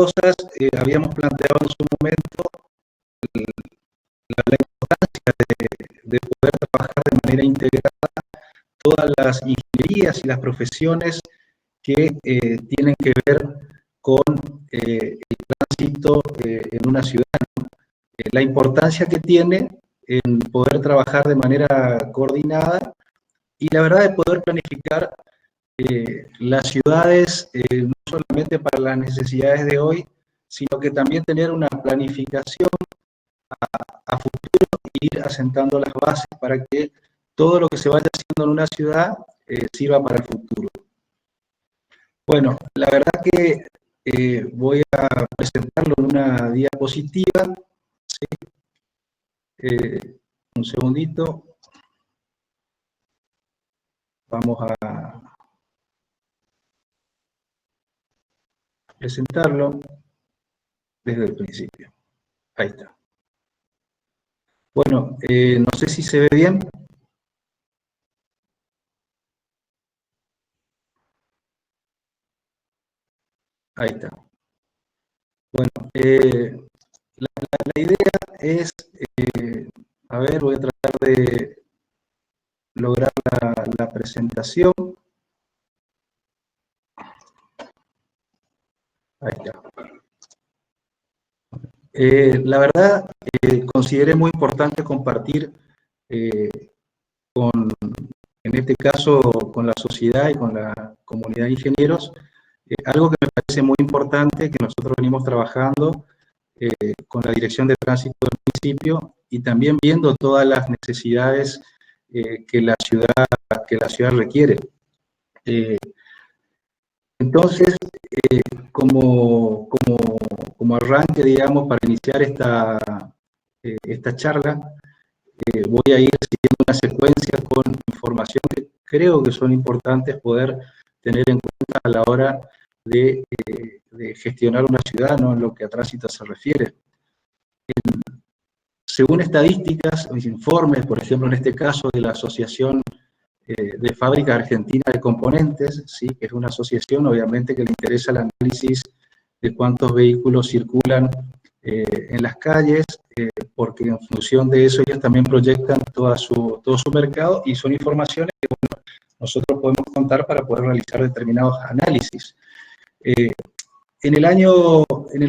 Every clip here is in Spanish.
cosas, habíamos planteado en su momento la importancia de poder trabajar de manera integrada todas las ingenierías y las profesiones que tienen que ver con el tránsito en una ciudad, ¿no? La importancia que tiene en poder trabajar de manera coordinada y la verdad de poder planificar las ciudades no solamente para las necesidades de hoy, sino que también tener una planificación a futuro e ir asentando las bases para que todo lo que se vaya haciendo en una ciudad sirva para el futuro. Bueno, la verdad que voy a presentarlo en una diapositiva. ¿Sí? Un segundito. Vamos a presentarlo desde el principio. Ahí está. Bueno, no sé si se ve bien. Ahí está. Bueno, la idea es, a ver, voy a tratar de lograr la presentación. Ahí está. La verdad, consideré muy importante compartir en este caso, con la sociedad y con la comunidad de ingenieros, algo que me parece muy importante, que nosotros venimos trabajando con la Dirección de Tránsito del municipio y también viendo todas las necesidades que la ciudad requiere. Entonces, como arranque, digamos, para iniciar esta charla, voy a ir siguiendo una secuencia con información que creo que son importantes poder tener en cuenta a la hora de gestionar una ciudad, ¿no? En lo que a tránsito se refiere. Según estadísticas, informes, por ejemplo, en este caso de la Asociación de Fábrica Argentina de Componentes, ¿sí? Que es una asociación, obviamente, que le interesa el análisis de cuántos vehículos circulan en las calles, porque en función de eso ellos también proyectan todo su mercado y son informaciones que bueno, nosotros podemos contar para poder realizar determinados análisis. En el año 2000,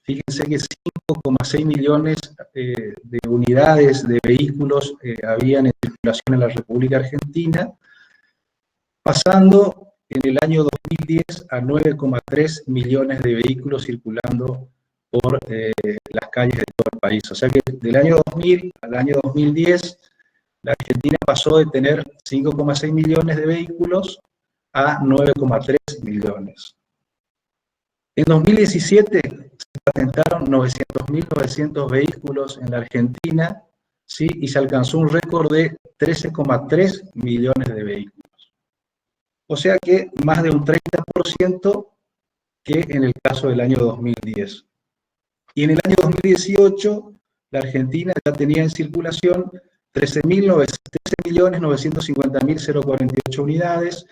fíjense que 5,6 millones de unidades de vehículos habían en circulación en la República Argentina, pasando en el año 2010 a 9,3 millones de vehículos circulando por las calles de todo el país. O sea que del año 2000 al año 2010, la Argentina pasó de tener 5,6 millones de vehículos a 9,3 millones. En 2017 se patentaron 900.900 vehículos en la Argentina, ¿sí? Y se alcanzó un récord de 13,3 millones de vehículos. O sea que más de un 30% que en el caso del año 2010. Y en el año 2018, la Argentina ya tenía en circulación 13.950.048 unidades,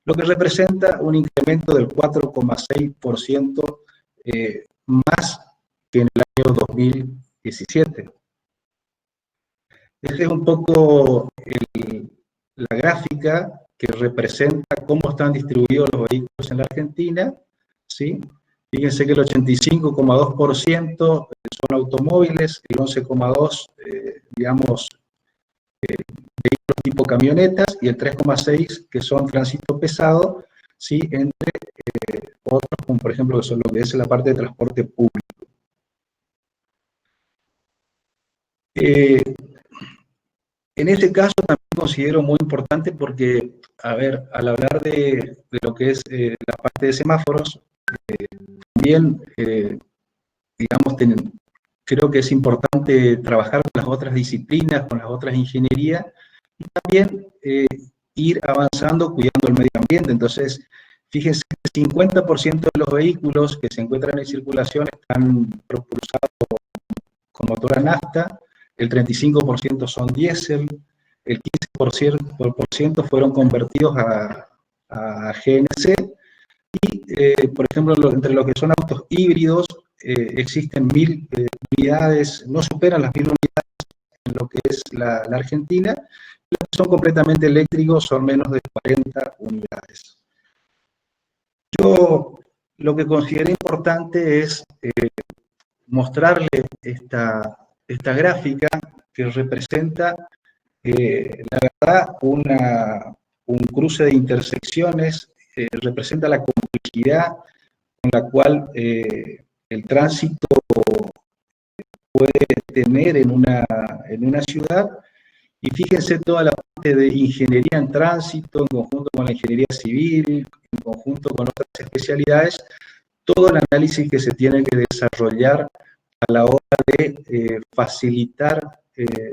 lo que representa un incremento del 4,6% más que en el año 2017. Esta es un poco la gráfica que representa cómo están distribuidos los vehículos en la Argentina, ¿sí? Fíjense que el 85,2% son automóviles, el 11,2%, digamos, vehículos tipo camionetas, y el 3,6% que son tránsito pesado, ¿sí? Entre otros, como por ejemplo que son lo que es la parte de transporte público. En este caso también considero muy importante porque, a ver, al hablar de lo que es la parte de semáforos, también, digamos, creo que es importante trabajar con las otras disciplinas, con las otras ingenierías, y también ir avanzando cuidando el medio ambiente. Entonces, fíjense que el 50% de los vehículos que se encuentran en circulación están propulsados con motor a nafta, el 35% son diésel, el 15% fueron convertidos a GNC, Por ejemplo, entre lo que son autos híbridos, existen 1000 unidades, no superan las 1000 unidades en lo que es la Argentina. Los que son completamente eléctricos son menos de 40 unidades. Yo lo que consideré importante es mostrarle esta gráfica que representa, la verdad, un cruce de intersecciones, representa la complejidad con la cual el tránsito puede tener en una ciudad. Y fíjense toda la parte de ingeniería en tránsito, en conjunto con la ingeniería civil, en conjunto con otras especialidades, todo el análisis que se tiene que desarrollar a la hora de facilitar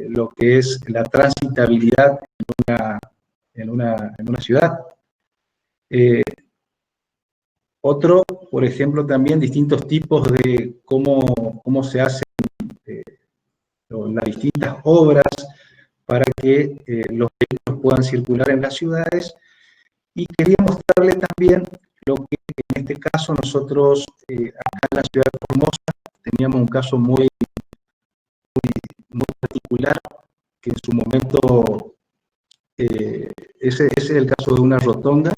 lo que es la transitabilidad en una ciudad. Otro, por ejemplo, también distintos tipos de cómo se hacen las distintas obras para que los vehículos puedan circular en las ciudades. Y quería mostrarle también lo que en este caso nosotros acá en la ciudad de Formosa teníamos un caso muy particular, que en su momento ese es el caso de una rotonda,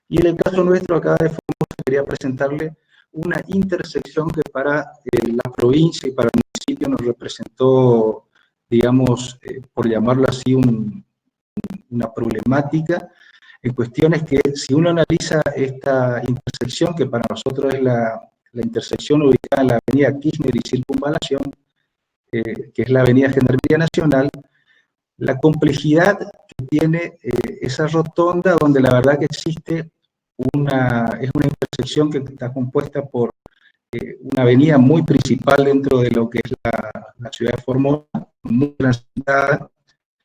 y en el caso nuestro acá de Formosa quería presentarle una intersección que para la provincia y para el municipio nos representó, digamos, por llamarlo así, una problemática, en cuestiones que si uno analiza esta intersección, que para nosotros es la intersección ubicada en la avenida Kirchner y Circunvalación, que es la avenida Gendarmería Nacional, la complejidad que tiene esa rotonda, donde la verdad que existe es una intersección que está compuesta por una avenida muy principal dentro de lo que es la ciudad de Formosa, muy transitada,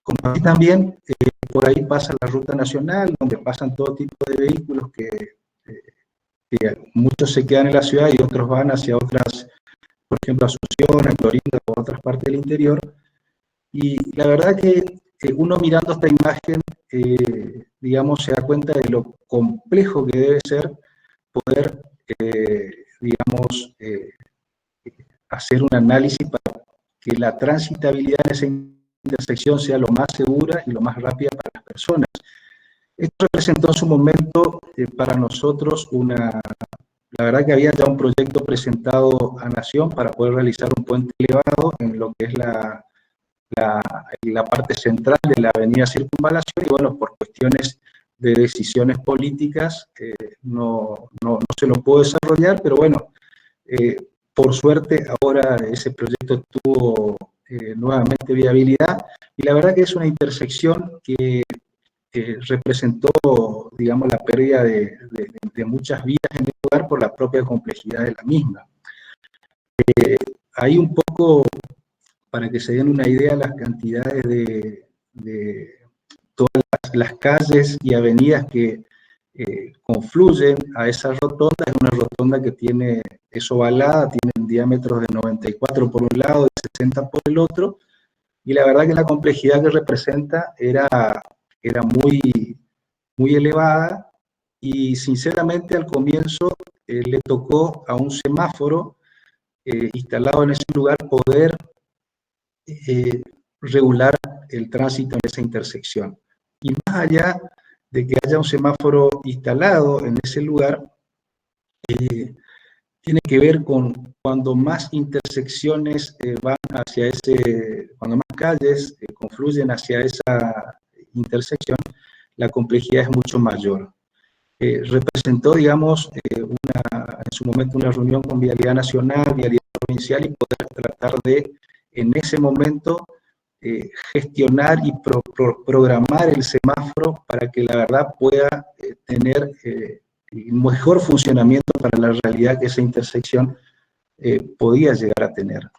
como así también por ahí pasa la ruta nacional, donde pasan todo tipo de vehículos que muchos se quedan en la ciudad y otros van hacia otras, por ejemplo, Asunción, a Clorinda o otras partes del interior. Y la verdad que uno mirando esta imagen, digamos, se da cuenta de lo complejo que debe ser poder, digamos, hacer un análisis para que la transitabilidad en esa intersección sea lo más segura y lo más rápida para las personas. Esto representó en su momento para nosotros la verdad que había ya un proyecto presentado a Nación para poder realizar un puente elevado en lo que es la parte central de la avenida Circunvalación, y bueno, por cuestiones de decisiones políticas no se lo pudo desarrollar, pero bueno, por suerte ahora ese proyecto tuvo nuevamente viabilidad, y la verdad que es una intersección que representó, digamos, la pérdida de muchas vidas en el lugar por la propia complejidad de la misma. Ahí un poco, para que se den una idea, las cantidades de todas las calles y avenidas que confluyen a esa rotonda. Es una rotonda que es ovalada, tiene diámetros de 94 por un lado y 60 por el otro, y la verdad que la complejidad que representa era muy elevada, y sinceramente al comienzo le tocó a un semáforo instalado en ese lugar poder regular el tránsito en esa intersección. Y más allá de que haya un semáforo instalado en ese lugar, tiene que ver con cuando más intersecciones van hacia cuando más calles confluyen hacia esa intersección, la complejidad es mucho mayor. Representó, digamos, en su momento una reunión con Vialidad Nacional, Vialidad Provincial, y poder tratar de, en ese momento, gestionar y programar el semáforo para que la verdad pueda tener mejor funcionamiento para la realidad que esa intersección podía llegar a tener.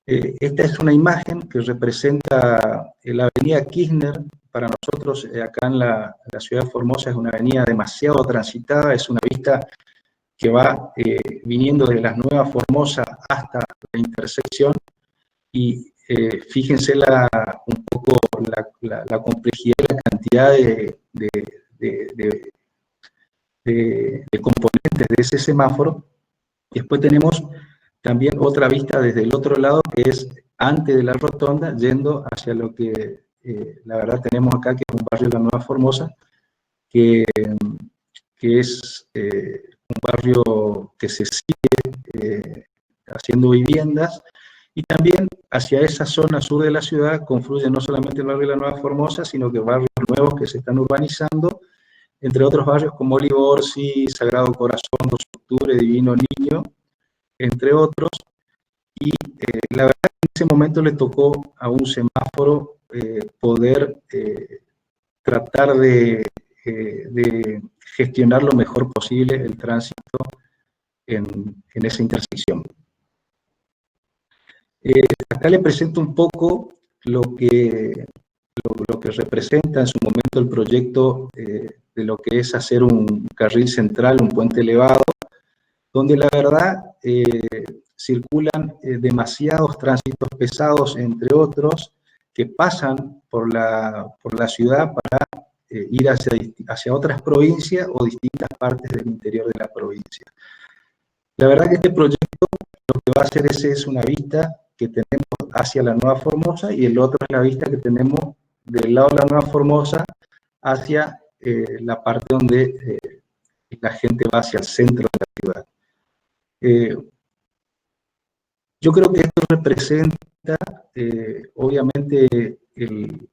Esta es una imagen que representa la avenida Kirchner. Para nosotros, acá en la ciudad de Formosa, es una avenida demasiado transitada, es una vista que va viniendo de las Nuevas Formosa hasta la intersección, y fíjense un poco la complejidad y la cantidad de componentes de ese semáforo. Y después tenemos también otra vista desde el otro lado, que es antes de la rotonda, yendo hacia lo que la verdad tenemos acá, que es un barrio de la Nueva Formosa, que es un barrio que se sigue haciendo viviendas, y también hacia esa zona sur de la ciudad confluye no solamente el barrio de la Nueva Formosa, sino que barrios nuevos que se están urbanizando, entre otros barrios como Olivo Orsi, Sagrado Corazón, 2 de Octubre, Divino Niño, entre otros. Y la verdad que en ese momento le tocó a un semáforo poder tratar de gestionar lo mejor posible el tránsito en esa intersección. Acá le presento un poco lo que representa en su momento el proyecto de lo que es hacer un carril central, un puente elevado, donde la verdad circulan demasiados tránsitos pesados, entre otros, que pasan por la ciudad para ir hacia otras provincias o distintas partes del interior de la provincia. La verdad que este proyecto lo que va a hacer es una vista que tenemos hacia la Nueva Formosa, y el otro es la vista que tenemos del lado de la Nueva Formosa hacia la parte donde la gente va hacia el centro de la ciudad. Yo creo que esto representa, obviamente, el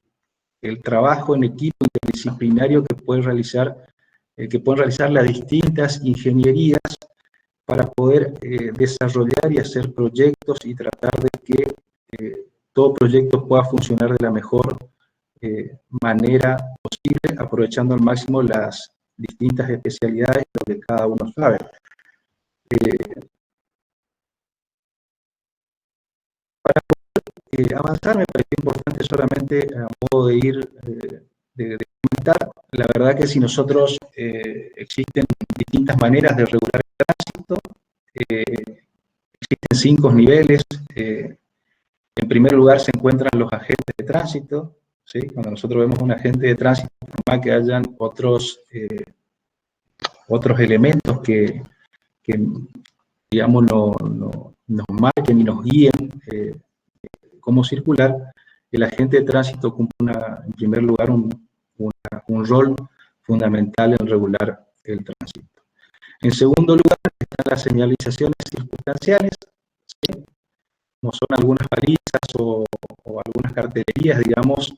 trabajo en equipo interdisciplinario que pueden realizar las distintas ingenierías para poder desarrollar y hacer proyectos y tratar de que todo proyecto pueda funcionar de la mejor manera posible, aprovechando al máximo las distintas especialidades de lo que cada uno sabe. Para poder avanzar, me parece importante solamente a modo de ir, de comentar, la verdad que si nosotros existen distintas maneras de regular el tránsito, existen 5 niveles. En primer lugar se encuentran los agentes de tránsito, ¿sí? Cuando nosotros vemos un agente de tránsito, por más que hayan otros elementos que digamos, nos marquen y nos guíen cómo circular, el agente de tránsito cumple en primer lugar un rol fundamental en regular el tránsito. En segundo lugar están las señalizaciones circunstanciales, ¿sí? Como son algunas balizas o algunas cartelerías, digamos,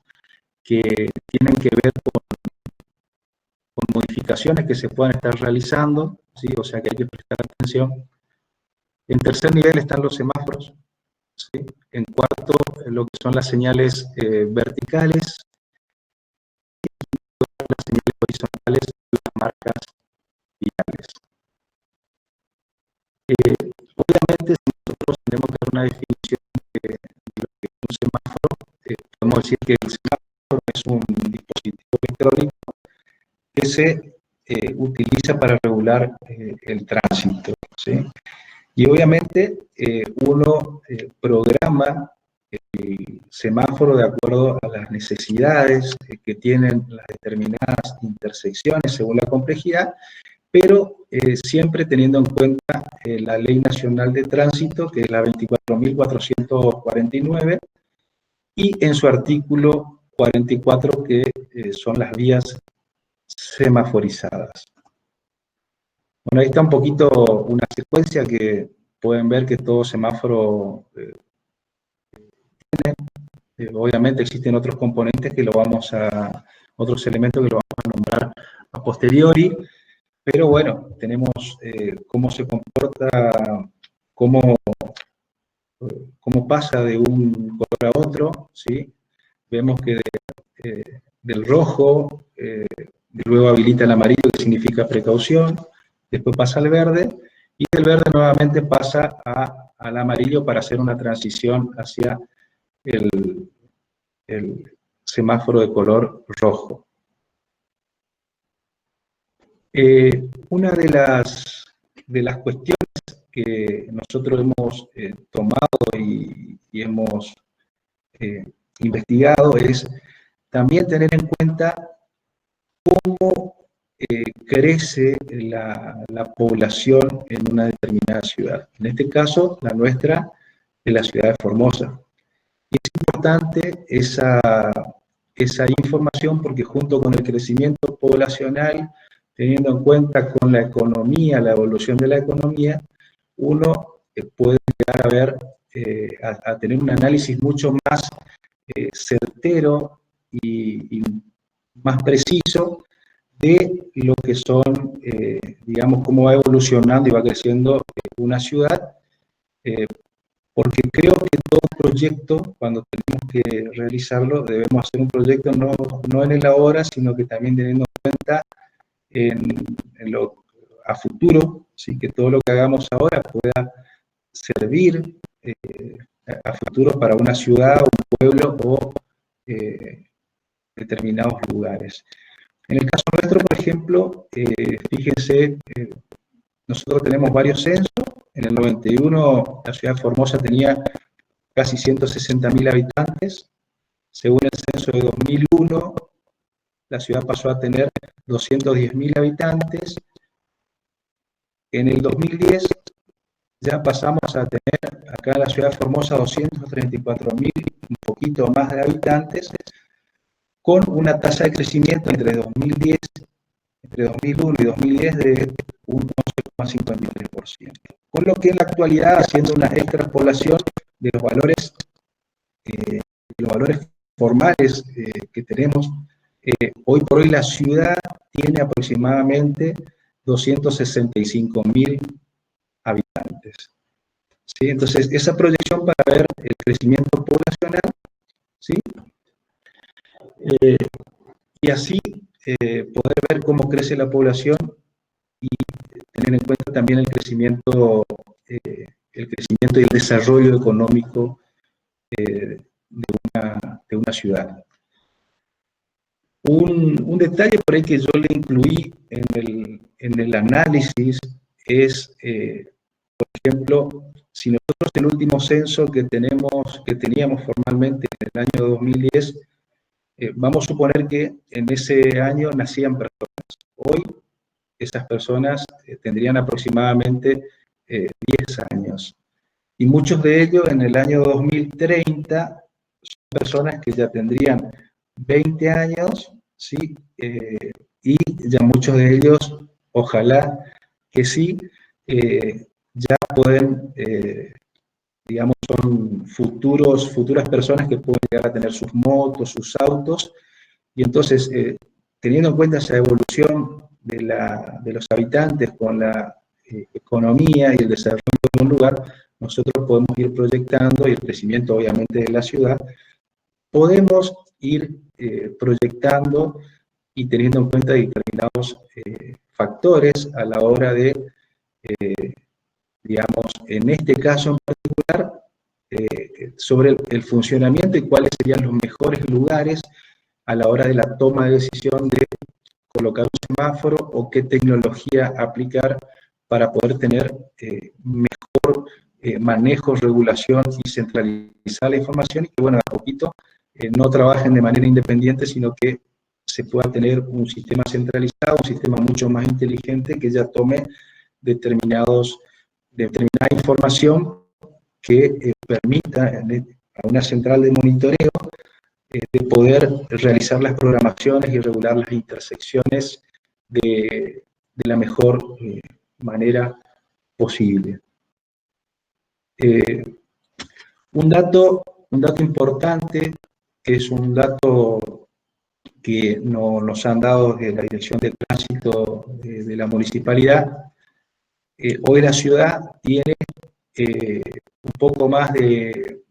que tienen que ver con modificaciones que se puedan estar realizando, ¿sí? O sea que hay que prestar atención. En tercer nivel están los semáforos, ¿sí? En cuarto, lo que son las señales verticales, y las señales horizontales, las marcas viales. Obviamente, si nosotros tenemos que dar una definición de lo que es un semáforo, podemos decir que el semáforo es un dispositivo electrónico que se utiliza para regular el tránsito, ¿sí? Y obviamente uno programa el semáforo de acuerdo a las necesidades que tienen las determinadas intersecciones según la complejidad, pero siempre teniendo en cuenta la Ley Nacional de Tránsito, que es la 24.449, y en su artículo 44, que son las vías semaforizadas. Bueno, ahí está un poquito una secuencia que pueden ver que todo semáforo tiene. Obviamente existen otros componentes que otros elementos que lo vamos a nombrar a posteriori, pero bueno, tenemos cómo se comporta, cómo pasa de un color a otro, ¿sí? Vemos que del rojo, luego habilita el amarillo, que significa precaución, después pasa al verde, y del verde nuevamente pasa al amarillo para hacer una transición hacia el semáforo de color rojo. Una de las cuestiones que nosotros hemos tomado y hemos investigado es también tener en cuenta cómo crece la población en una determinada ciudad. En este caso, la nuestra es la ciudad de Formosa. Y es importante esa información porque junto con el crecimiento poblacional, teniendo en cuenta con la economía, la evolución de la economía, uno puede llegar a ver, a tener un análisis mucho más certero y más preciso de lo que son, digamos, cómo va evolucionando y va creciendo una ciudad, porque creo que todo proyecto, cuando tenemos que realizarlo, debemos hacer un proyecto no en el ahora, sino que también teniendo en cuenta a futuro, ¿sí? Que todo lo que hagamos ahora pueda servir a futuro para una ciudad, un pueblo o determinados lugares. En el caso nuestro, por ejemplo, fíjense, nosotros tenemos varios censos. En el 91 la ciudad de Formosa tenía casi 160.000 habitantes. Según el censo de 2001, la ciudad pasó a tener 210.000 habitantes. En el 2010 ya pasamos a tener acá en la ciudad de Formosa 234.000, un poquito más de habitantes, con una tasa de crecimiento entre 2001 y 2010 de un 11,53%. Con lo que en la actualidad, haciendo una extrapolación de los valores formales que tenemos, hoy por hoy la ciudad tiene aproximadamente 265.000 habitantes. ¿Sí? Entonces, esa proyección para ver el crecimiento poblacional, ¿sí? Y así poder ver cómo crece la población y tener en cuenta también el crecimiento y el desarrollo económico de una ciudad. Un detalle por ahí que yo le incluí en el análisis es, por ejemplo, si nosotros el último censo que teníamos formalmente en el año 2010, vamos a suponer que en ese año nacían personas. Hoy esas personas tendrían aproximadamente 10 años. Y muchos de ellos en el año 2030 son personas que ya tendrían 20 años, ¿sí? Y ya muchos de ellos, ojalá que sí, ya pueden, digamos, son futuras personas que pueden llegar a tener sus motos, sus autos, y entonces, teniendo en cuenta esa evolución de los habitantes con la economía y el desarrollo de un lugar, nosotros podemos ir proyectando, y el crecimiento obviamente de la ciudad, podemos ir proyectando y teniendo en cuenta determinados factores a la hora de, digamos, en este caso en particular, sobre el funcionamiento y cuáles serían los mejores lugares a la hora de la toma de decisión de colocar un semáforo o qué tecnología aplicar para poder tener mejor manejo, regulación y centralizar la información, y que, bueno, a poquito no trabajen de manera independiente, sino que se pueda tener un sistema centralizado, un sistema mucho más inteligente que ya tome determinada información que permita a una central de monitoreo de poder realizar las programaciones y regular las intersecciones de la mejor manera posible. Un dato importante, que es un dato que nos han dado desde la Dirección de Tránsito de la Municipalidad, hoy la ciudad tiene un poco más de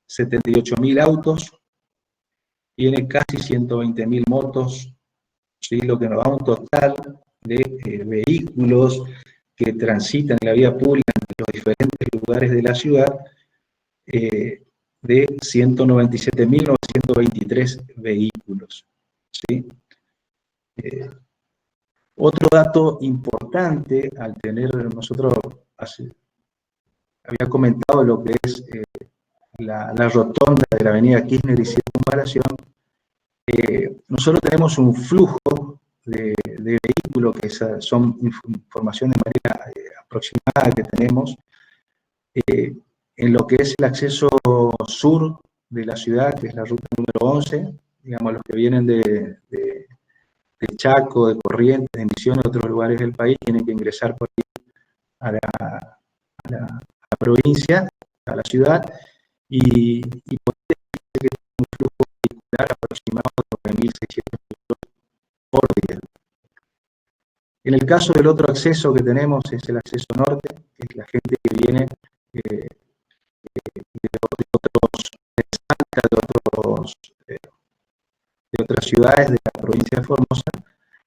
78.000 autos, tiene casi 120.000 motos, ¿sí? Lo que nos da un total de vehículos que transitan en la vía pública en los diferentes lugares de la ciudad, de 197.923 vehículos, ¿sí? Otro dato importante, al tener nosotros, había comentado lo que es la rotonda de la avenida Kirchner y Circunvalación, nosotros tenemos un flujo de vehículo, que son información de manera aproximada que tenemos, en lo que es el acceso sur de la ciudad, que es la ruta número 11, digamos, los que vienen de Chaco, de Corrientes, de Misiones, de otros lugares del país, tienen que ingresar por ahí a la provincia, a la ciudad, y por ahí que tiene un flujo vehicular aproximado de 9.600 por día. En el caso del otro acceso que tenemos es el acceso norte, que es la gente que viene de otras ciudades de la provincia de Formosa,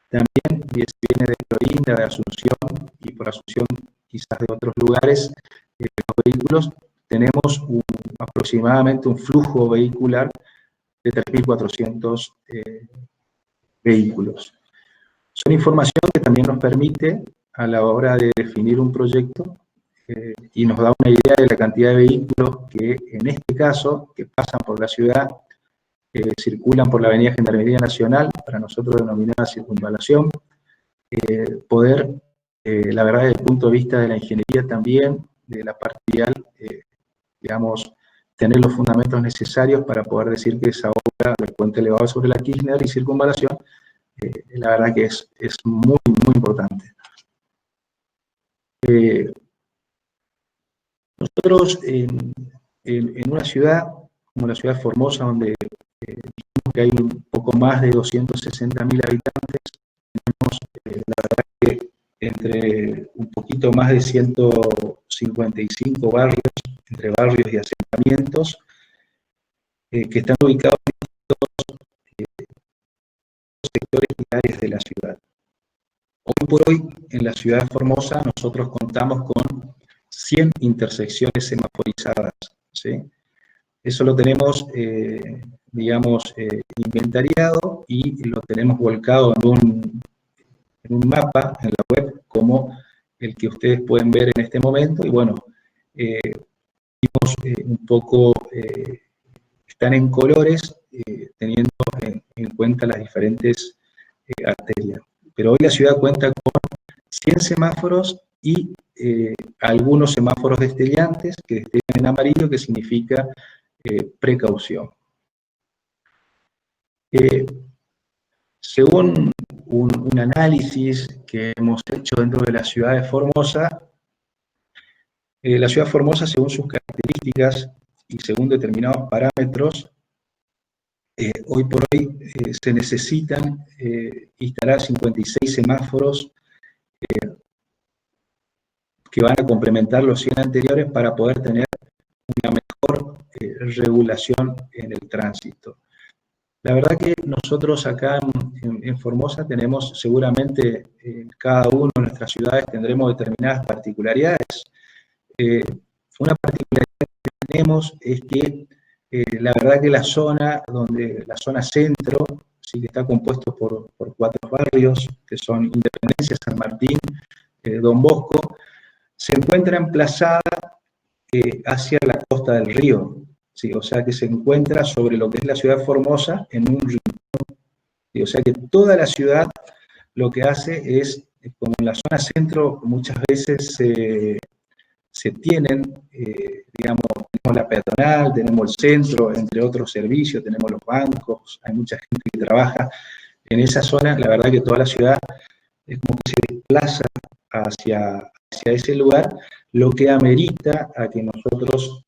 también viene de Clorinda, de Asunción, y por Asunción quizás de otros lugares, los vehículos, tenemos aproximadamente un flujo vehicular de 3.400 vehículos. Son información que también nos permite, a la hora de definir un proyecto, y nos da una idea de la cantidad de vehículos que, en este caso, que pasan por la ciudad, circulan por la avenida Gendarmería Nacional, para nosotros denominada circunvalación, poder, la verdad, desde el punto de vista de la ingeniería también, de la parte vial, digamos, tener los fundamentos necesarios para poder decir que esa obra del puente elevado sobre la Kirchner y circunvalación, la verdad que es muy, muy importante. Nosotros, en una ciudad como la ciudad de Formosa, donde que hay un poco más de 260.000 habitantes, tenemos, la verdad que entre un poquito más de 155 barrios, entre barrios y asentamientos, que están ubicados en distintos sectores y áreas de la ciudad. Hoy por hoy, en la ciudad de Formosa, nosotros contamos con 100 intersecciones semaforizadas, ¿sí? Eso lo tenemos, digamos, inventariado, y lo tenemos volcado en un mapa en la web, como el que ustedes pueden ver en este momento, y bueno, vimos un poco, están en colores, teniendo en cuenta las diferentes arterias. Pero hoy la ciudad cuenta con 100 semáforos y algunos semáforos destellantes, que destellan en amarillo, que significa precaución. Según un análisis que hemos hecho dentro de la ciudad de Formosa, la ciudad de Formosa, según sus características y según determinados parámetros, hoy por hoy se necesitan instalar 56 semáforos que van a complementar los 100 anteriores para poder tener una mejor regulación en el tránsito. La verdad que nosotros acá en Formosa tenemos seguramente, cada uno de nuestras ciudades tendremos determinadas particularidades. Una particularidad que tenemos es que la verdad que la zona centro, sí, que está compuesto por 4 barrios, que son Independencia, San Martín, Don Bosco, se encuentra emplazada hacia la costa del río, ¿sí? O sea que se encuentra sobre lo que es la ciudad de Formosa, en un rincón, ¿sí? O sea que toda la ciudad lo que hace es, como en la zona centro muchas veces se tienen, digamos, tenemos la peatonal, tenemos el centro, entre otros servicios, tenemos los bancos, hay mucha gente que trabaja en esa zona. La verdad que toda la ciudad es como que se desplaza hacia ese lugar, lo que amerita a que nosotros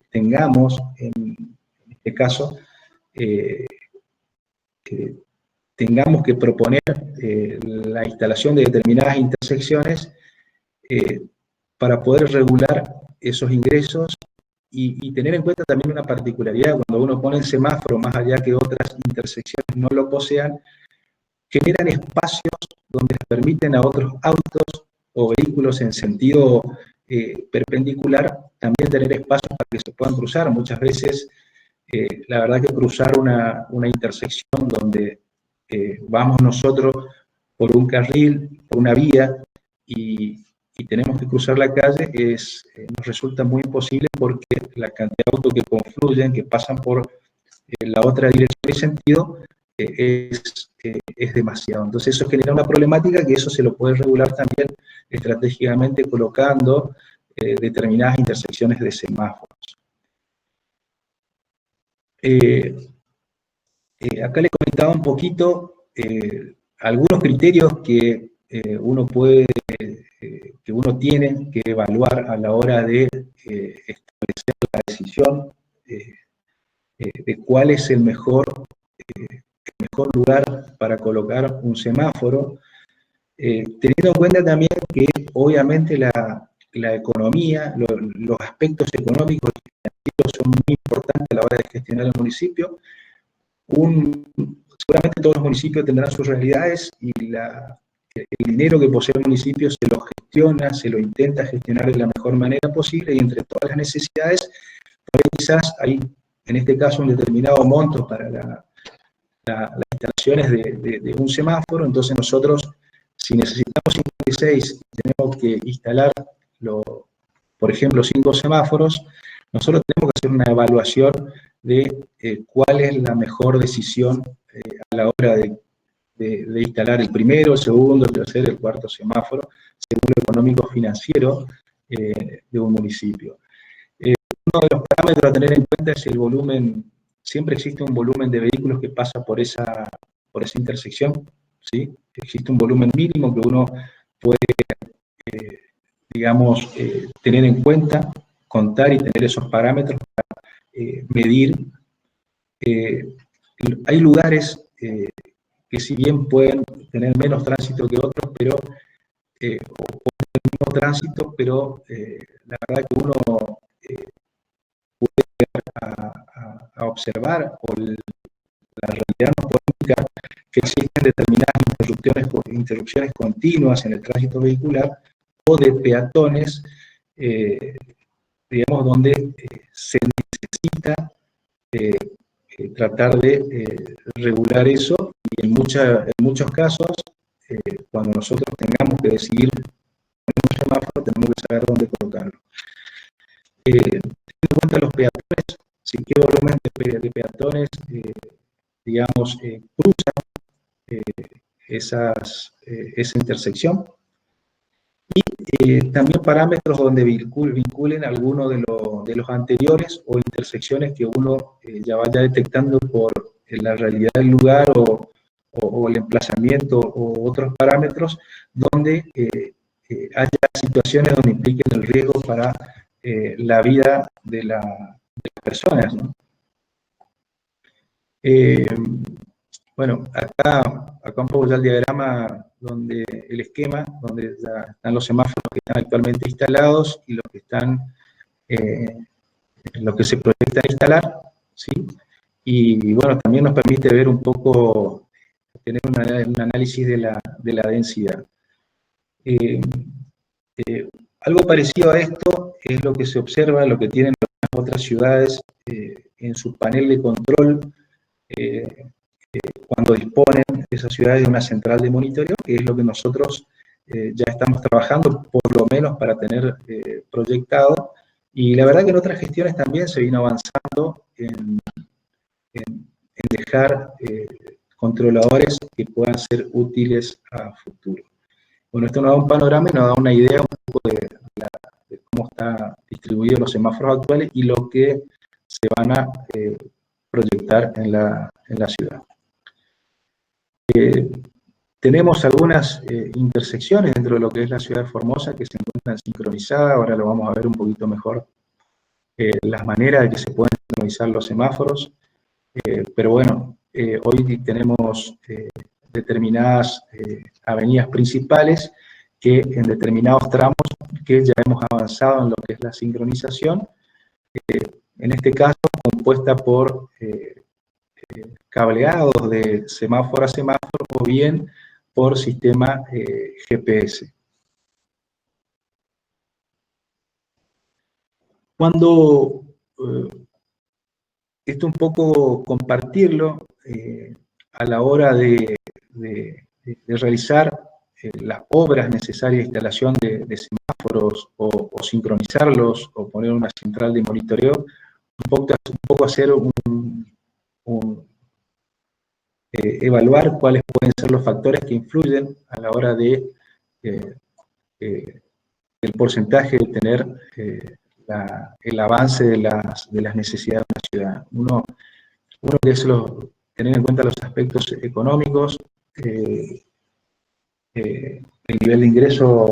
tengamos, en este caso, tengamos que proponer la instalación de determinadas intersecciones para poder regular esos ingresos y tener en cuenta también una particularidad: cuando uno pone el semáforo, más allá que otras intersecciones no lo posean, generan espacios donde les permiten a otros autos o vehículos en sentido perpendicular también tener espacios para que se puedan cruzar. Muchas veces, la verdad que cruzar una intersección donde vamos nosotros por un carril, por una vía, y tenemos que cruzar la calle, nos resulta muy imposible, porque la cantidad de autos que confluyen, que pasan por la otra dirección y sentido, es demasiado. Entonces eso genera una problemática que eso se lo puede regular también estratégicamente colocando determinadas intersecciones de semáforos. Acá les comentaba un poquito algunos criterios que uno tiene que evaluar a la hora de establecer la decisión de cuál es el mejor lugar para colocar un semáforo, teniendo en cuenta también que obviamente la economía, los aspectos económicos y financieros son muy importantes a la hora de gestionar el municipio. Seguramente todos los municipios tendrán sus realidades y el dinero que posee el municipio se lo gestiona, se lo intenta gestionar de la mejor manera posible, y entre todas las necesidades, por ahí quizás hay, en este caso, un determinado monto para las instalaciones de un semáforo. Entonces nosotros, si necesitamos 56 y tenemos que instalar, por ejemplo, 5 semáforos, nosotros tenemos que hacer una evaluación de cuál es la mejor decisión a la hora de instalar el primero, el segundo, el tercero, el cuarto semáforo, según lo económico-financiero de un municipio. Uno de los parámetros a tener en cuenta es el volumen. Siempre existe un volumen de vehículos que pasa por esa intersección, ¿sí? Existe un volumen mínimo que uno puede, digamos, tener en cuenta, contar y tener esos parámetros para medir. Hay lugares que si bien pueden tener menos tránsito que otros, pero o el mismo tránsito, pero la verdad que uno puede a observar, o la realidad nos puede indicar que existen determinadas interrupciones continuas en el tránsito vehicular o de peatones, digamos, donde se necesita tratar de regular eso, y en muchos casos, cuando nosotros tengamos que decidir un semáforo, tenemos que saber dónde colocarlo. Teniendo en cuenta los peatones, si qué volumen de peatones, digamos, cruzan esa intersección, y también parámetros donde vinculen alguno de los anteriores, o intersecciones que uno ya vaya detectando por la realidad del lugar o el emplazamiento o otros parámetros, donde haya situaciones donde impliquen el riesgo para la vida de las personas, ¿no? Bueno, acá un poco ya el diagrama, donde el esquema, donde ya están los semáforos que están actualmente instalados y los que están, lo que se proyecta instalar, ¿sí? Y bueno, también nos permite ver un poco, tener un análisis de la densidad. Algo parecido a esto es lo que se observa, lo que tienen otras ciudades en su panel de control, cuando disponen esas ciudades de una central de monitoreo, que es lo que nosotros ya estamos trabajando, por lo menos para tener proyectado. Y la verdad que en otras gestiones también se vino avanzando en dejar controladores que puedan ser útiles a futuro. Bueno, esto nos da un panorama y nos da una idea un poco de cómo están distribuidos los semáforos actuales y lo que se van a proyectar en la ciudad. Tenemos algunas intersecciones dentro de lo que es la ciudad de Formosa que se encuentran sincronizadas. Ahora lo vamos a ver un poquito mejor, las maneras de que se pueden sincronizar los semáforos. Pero bueno, hoy tenemos determinadas avenidas principales que en determinados tramos que ya hemos avanzado en lo que es la sincronización, en este caso compuesta por cableados de semáforo a semáforo, o bien por sistema GPS. Cuando esto un poco compartirlo a la hora de realizar las obras necesarias de instalación de semáforos, o sincronizarlos, o poner una central de monitoreo, un poco hacer evaluar cuáles pueden ser los factores que influyen a la hora de el porcentaje de tener el avance de las necesidades de la ciudad. Uno que es tener en cuenta los aspectos económicos, el nivel de ingreso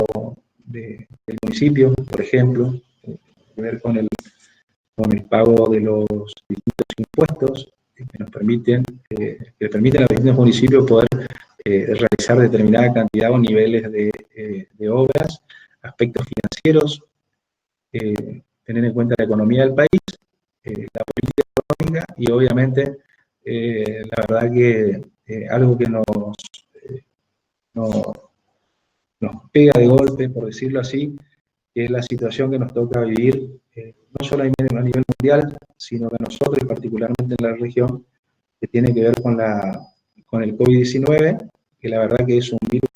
del municipio, por ejemplo, que ver con el pago de los distintos impuestos que nos permiten, que permiten a los distintos municipios poder realizar determinada cantidad o niveles de obras, aspectos financieros, tener en cuenta la economía del país, la política económica y obviamente la verdad que algo que nos pega de golpe, por decirlo así, que es la situación que nos toca vivir, no solo a nivel mundial, sino que nosotros, y particularmente en la región, que tiene que ver con el COVID-19, que la verdad que es un virus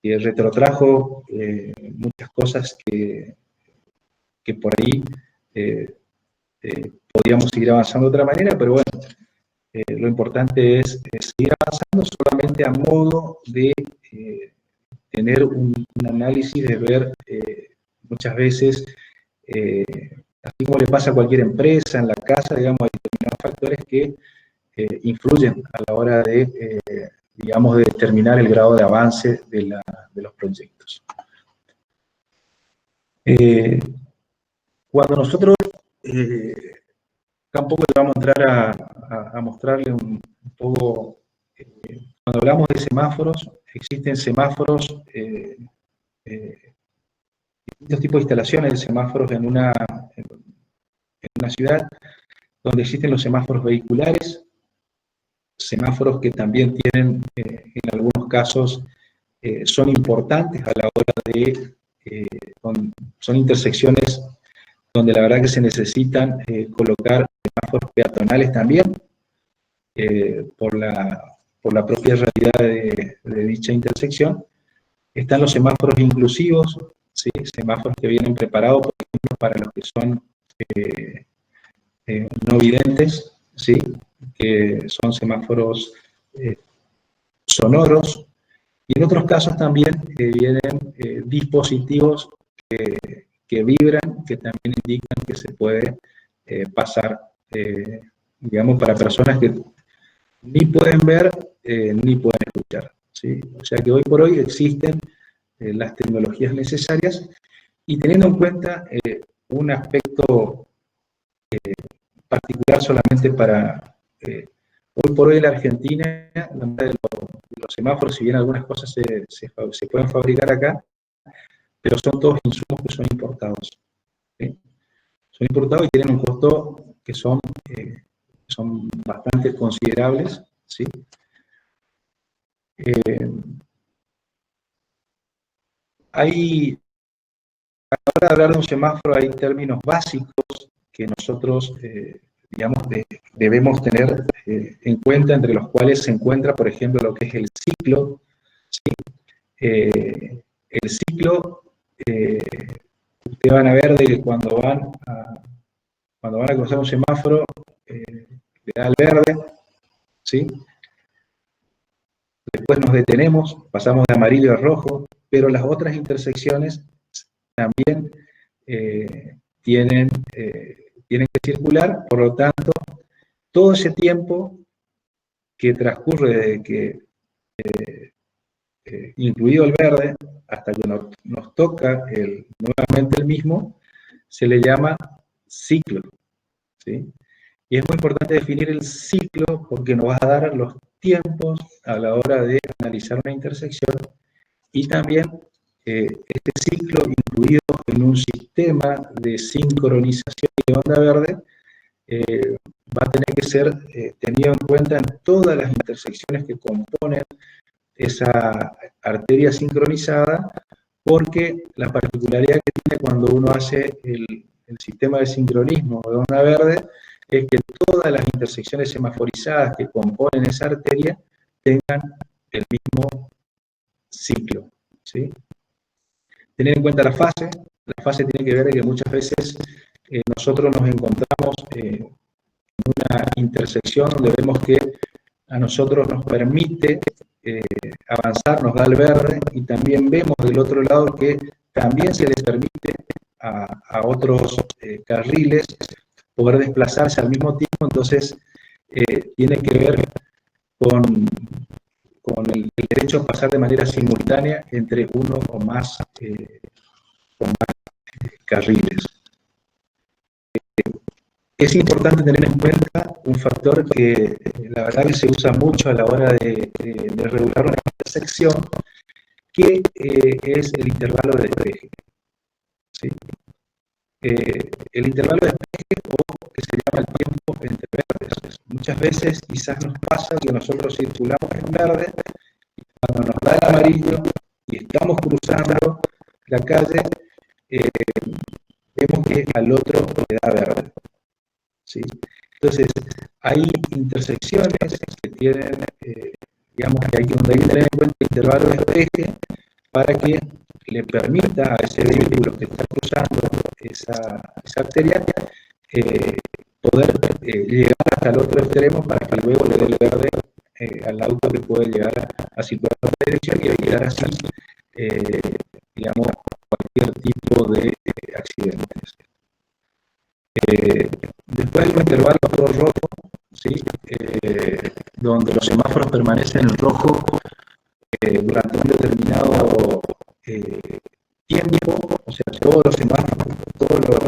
que retrotrajo muchas cosas que por ahí podíamos seguir avanzando de otra manera, pero bueno, lo importante es seguir avanzando solamente a modo de tener un análisis, de ver muchas veces, así como le pasa a cualquier empresa, en la casa, digamos, hay determinados factores que influyen a la hora de, digamos, de determinar el grado de avance de los proyectos. Cuando nosotros, tampoco le vamos a entrar a mostrarle un poco, cuando hablamos de semáforos, existen semáforos, distintos tipos de instalaciones de semáforos en una ciudad, donde existen los semáforos vehiculares, semáforos que también tienen, en algunos casos, son importantes a la hora de, son intersecciones donde la verdad que se necesitan colocar semáforos peatonales también, por la propia realidad de dicha intersección. Están los semáforos inclusivos, ¿sí? Semáforos que vienen preparados, por ejemplo, para los que son no videntes, ¿sí? Que son semáforos sonoros, y en otros casos también vienen dispositivos que vibran, que también indican que se puede pasar, digamos, para personas que ni pueden ver ni pueden escuchar, ¿sí? O sea que hoy por hoy existen las tecnologías necesarias, y teniendo en cuenta un aspecto particular solamente para hoy por hoy en la Argentina, la mayoría de los semáforos, si bien algunas cosas se pueden fabricar acá, pero son todos insumos que son importados, ¿sí? Son importados y tienen un costo que son bastante considerables, ¿sí? A la hora de hablar de un semáforo hay términos básicos que nosotros, digamos, debemos tener en cuenta, entre los cuales se encuentra, por ejemplo, lo que es el ciclo, ¿sí? El ciclo, ustedes van a ver de que cuando van a cruzar un semáforo, le da el verde, ¿sí? Después nos detenemos, pasamos de amarillo a rojo, pero las otras intersecciones también tienen que circular, por lo tanto, todo ese tiempo que transcurre desde que, incluido el verde, hasta que nos toca nuevamente el mismo, se le llama ciclo, ¿sí? Y es muy importante definir el ciclo porque nos va a dar los tiempos a la hora de analizar una intersección, y también este ciclo incluido en un sistema de sincronización de onda verde va a tener que ser tenido en cuenta en todas las intersecciones que componen esa arteria sincronizada, porque la particularidad que tiene cuando uno hace el sistema de sincronismo de onda verde es que todas las intersecciones semaforizadas que componen esa arteria tengan el mismo ciclo, ¿sí? Tener en cuenta la fase tiene que ver que muchas veces nosotros nos encontramos en una intersección donde vemos que a nosotros nos permite avanzar, nos da el verde, y también vemos del otro lado que también se les permite a otros carriles poder desplazarse al mismo tiempo. Entonces tiene que ver con el derecho a pasar de manera simultánea entre uno o más carriles. Es importante tener en cuenta un factor que la verdad que se usa mucho a la hora de regular una intersección, que es el intervalo de despeje, ¿sí? El intervalo de despeje, o que se llama el tiempo entre verdes. Muchas veces quizás nos pasa que nosotros circulamos en verde, y cuando nos da el amarillo y estamos cruzando la calle, vemos que al otro le da verde, ¿sí? Entonces, hay intersecciones que tienen, digamos que donde hay que tener en cuenta el intervalo de despeje para que le permita a ese vehículo que está cruzando esa arteria poder llegar hasta el otro extremo, para que luego le dé el verde al auto que puede llegar a situar en otra dirección y evitar así, digamos, cualquier tipo de accidentes. Después hay un intervalo rojo, ¿sí? Donde los semáforos permanecen en rojo durante un determinado tiempo, o sea, todos los semáforos, todos los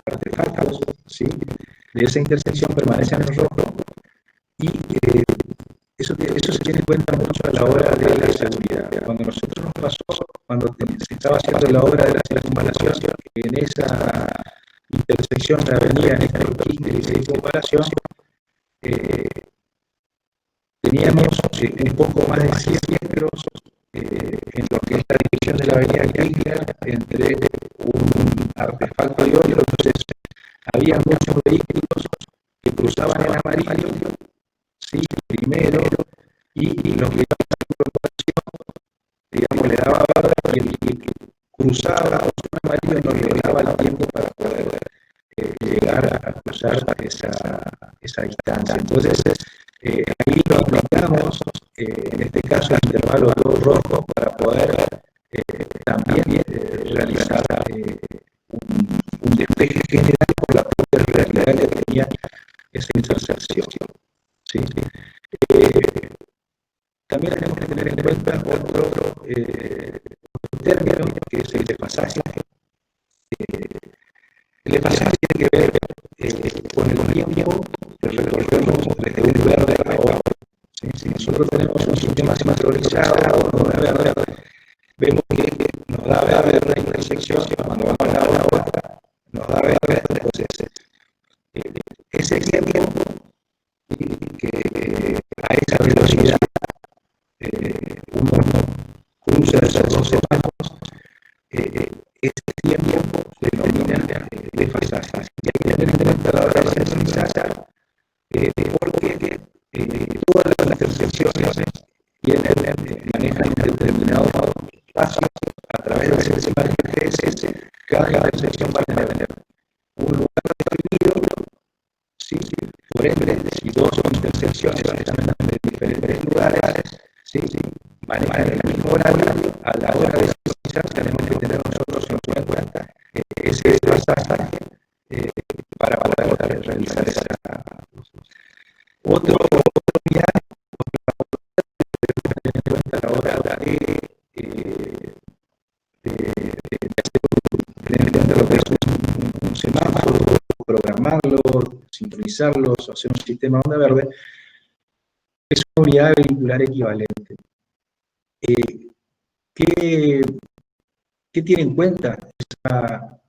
artefactos, ¿sí?, de esa intersección permanecen en rojo, y eso se tiene en cuenta mucho a la hora de la seguridad. Cuando nosotros nos pasó, cuando se estaba haciendo la obra de la circunvalación, en esa intersección de avenida, en esta circunvalación, teníamos un poco más de 100 metros en lo que es la división de la avenida Kirchner entre un artefacto y otro. Entonces había muchos vehículos que cruzaban en amarillo, ¿sí?, primero, y los que digamos le daba verde, y el que cruzaba en amarillo no le daba el tiempo para poder llegar a cruzar esa distancia. Entonces ahí lo aplicamos, en este caso el intervalo rojo, para poder también realizar un despeje general por la propia realidad que tenía esa intersección, ¿sí? También tenemos que tener en cuenta otro término, que es el desfasaje. El desfasaje tiene que ver con el tiempo que recorremos desde un verde a otro. Si nosotros tenemos un sistema sincronizado donde verde, vemos que nos da verde la intersección, cuando vamos a la otra nos da verde. Entonces ese tiempo que a esa velocidad uno cruza esos dos semáforos, ese tiempo se denomina desfasaje. Y hay que tener en cuenta a la hora de sensibilizar, porque todas las intersecciones manejan un determinado espacio a través del sistema GPS. Cada intersección va a tener un lugar definido, ¿sí? Por ende, si dos intersecciones están en diferentes lugares, ¿sí?, manejan el mismo horario, a la hora de sintonizar tenemos que tener nosotros en cuenta ese desfasaje para poder realizar esa. Otro día, tener en cuenta a la hora de tener en cuenta lo que es un semáforo, programarlo, sincronizarlo, hacer un sistema de onda verde, es una unidad vehicular equivalente. ¿Qué tiene en cuenta esa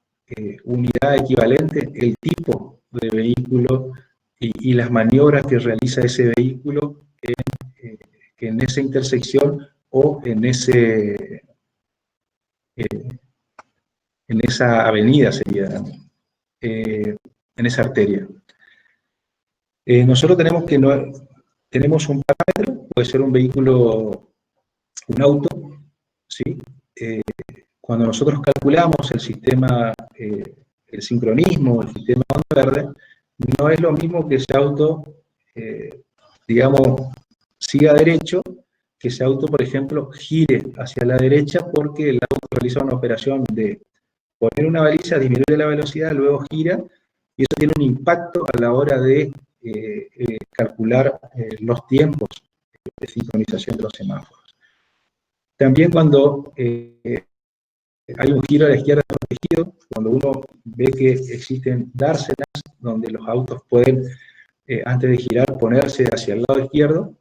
unidad equivalente? El tipo de vehículo y las maniobras que realiza ese vehículo en esa intersección o en esa avenida, sería, en esa arteria. Nosotros tenemos un parámetro, puede ser un vehículo, un auto, ¿sí? Cuando nosotros calculamos el sistema, el sincronismo, el sistema onda verde, no es lo mismo que ese auto, digamos, siga derecho, que ese auto, por ejemplo, gire hacia la derecha porque el auto realiza una operación de poner una baliza, disminuye la velocidad, luego gira, y eso tiene un impacto a la hora de calcular los tiempos de sincronización de los semáforos. También cuando hay un giro a la izquierda protegido, cuando uno ve que existen dársenas donde los autos pueden, antes de girar, ponerse hacia el lado izquierdo,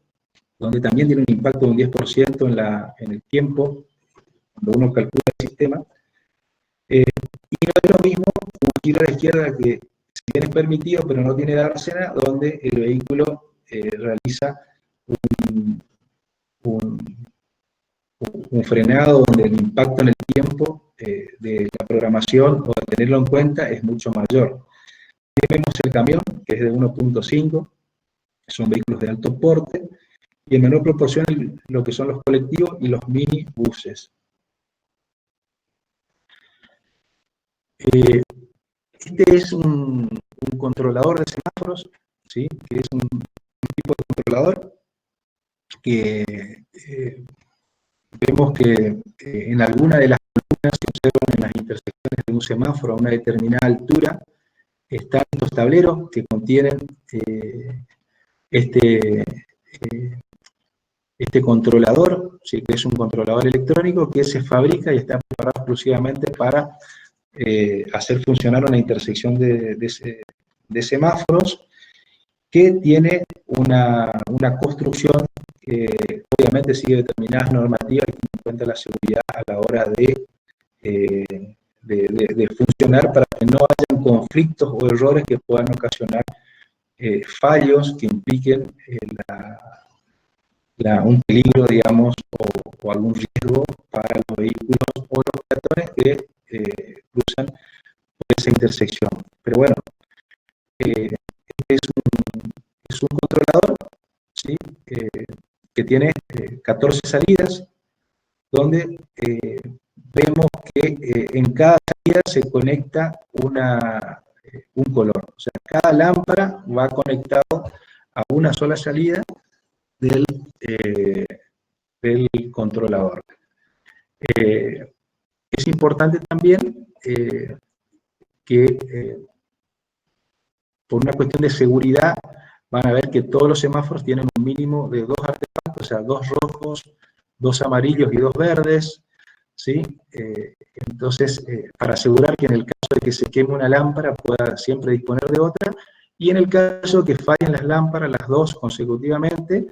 donde también tiene un impacto de un 10% en el tiempo, cuando uno calcula el sistema. Y no es lo mismo un giro a la izquierda que, si bien es permitido, pero no tiene dársena, donde el vehículo realiza un frenado, donde el impacto en el tiempo de la programación o de tenerlo en cuenta es mucho mayor. Aquí vemos el camión, que es de 1.5, son vehículos de alto porte, y en menor proporción lo que son los colectivos y los minibuses. Este es un controlador de semáforos, ¿sí? Que es un tipo de controlador que vemos que en alguna de las columnas que observan en las intersecciones de un semáforo a una determinada altura están estos tableros que contienen este controlador, ¿sí? Que es un controlador electrónico que se fabrica y está preparado exclusivamente para hacer funcionar una intersección de semáforos, que tiene una construcción que obviamente sigue determinadas normativas y tiene en cuenta la seguridad a la hora de funcionar, para que no hayan conflictos o errores que puedan ocasionar fallos que impliquen un peligro, digamos, o algún riesgo para los vehículos o los peatones que cruzan por esa intersección. Pero bueno, es un controlador, ¿sí? Que tiene 14 salidas, donde vemos que en cada salida se conecta un color. O sea, cada lámpara va conectado a una sola salida del controlador. Es importante también que por una cuestión de seguridad van a ver que todos los semáforos tienen un mínimo de 2 artefactos, o sea, 2 rojos, 2 amarillos y 2 verdes, ¿sí? Entonces, para asegurar que en el caso de que se queme una lámpara pueda siempre disponer de otra, y en el caso de que fallen las lámparas, las 2 consecutivamente,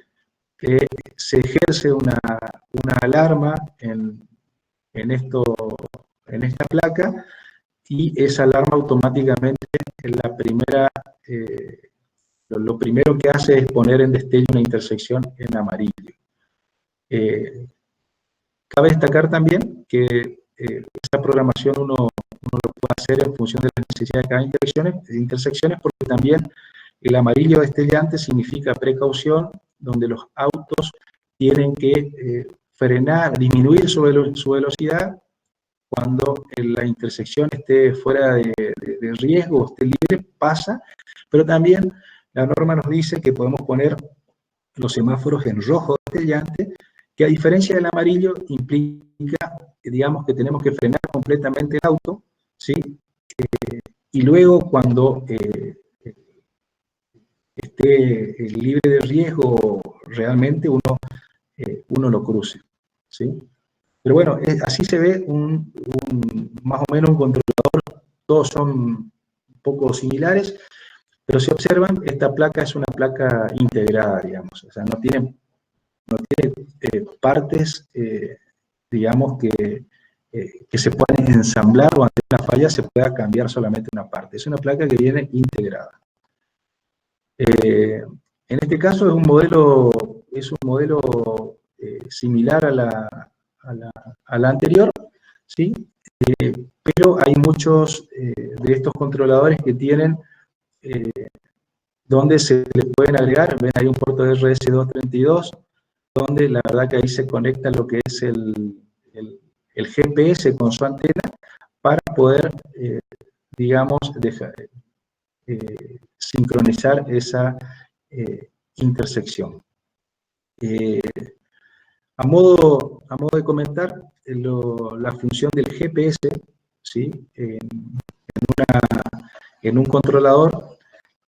se ejerce una alarma en esta placa, y esa alarma automáticamente lo primero que hace es poner en destello una intersección en amarillo. Cabe destacar también que esta programación uno lo puede hacer en función de las necesidades de cada intersecciones, porque también el amarillo destellante significa precaución, donde los autos tienen que frenar, disminuir su velocidad cuando la intersección esté fuera de riesgo, esté libre, pasa, pero también la norma nos dice que podemos poner los semáforos en rojo destellante, que a diferencia del amarillo implica, digamos, que tenemos que frenar completamente el auto, ¿sí? Y luego cuando esté libre de riesgo, realmente uno lo cruce, ¿sí? Pero bueno, así se ve más o menos un controlador. Todos son un poco similares, pero si observan, esta placa es una placa integrada, digamos. O sea, no tiene partes, digamos, que se pueden ensamblar, o ante una falla se pueda cambiar solamente una parte. Es una placa que viene integrada. En este caso es un modelo similar a la anterior, ¿sí? Pero hay muchos de estos controladores que tienen donde se le pueden agregar, ven, hay un puerto de RS232, donde la verdad que ahí se conecta lo que es el GPS con su antena, para poder, digamos, sincronizar esa intersección. A modo de comentar, la función del GPS, ¿sí? En un controlador,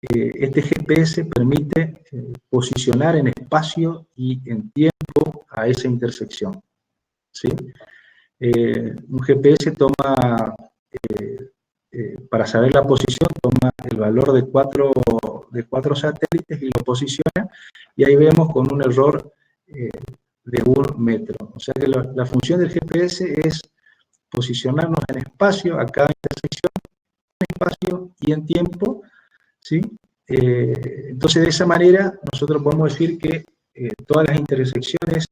este GPS permite posicionar en espacio y en tiempo a esa intersección, ¿sí? Un GPS toma, para saber la posición, toma el valor de cuatro satélites y lo posiciona, y ahí vemos con un error de 1 metro. O sea que la función del GPS es posicionarnos en espacio a cada intersección, en espacio y en tiempo, ¿sí? Entonces, de esa manera, nosotros podemos decir que todas las intersecciones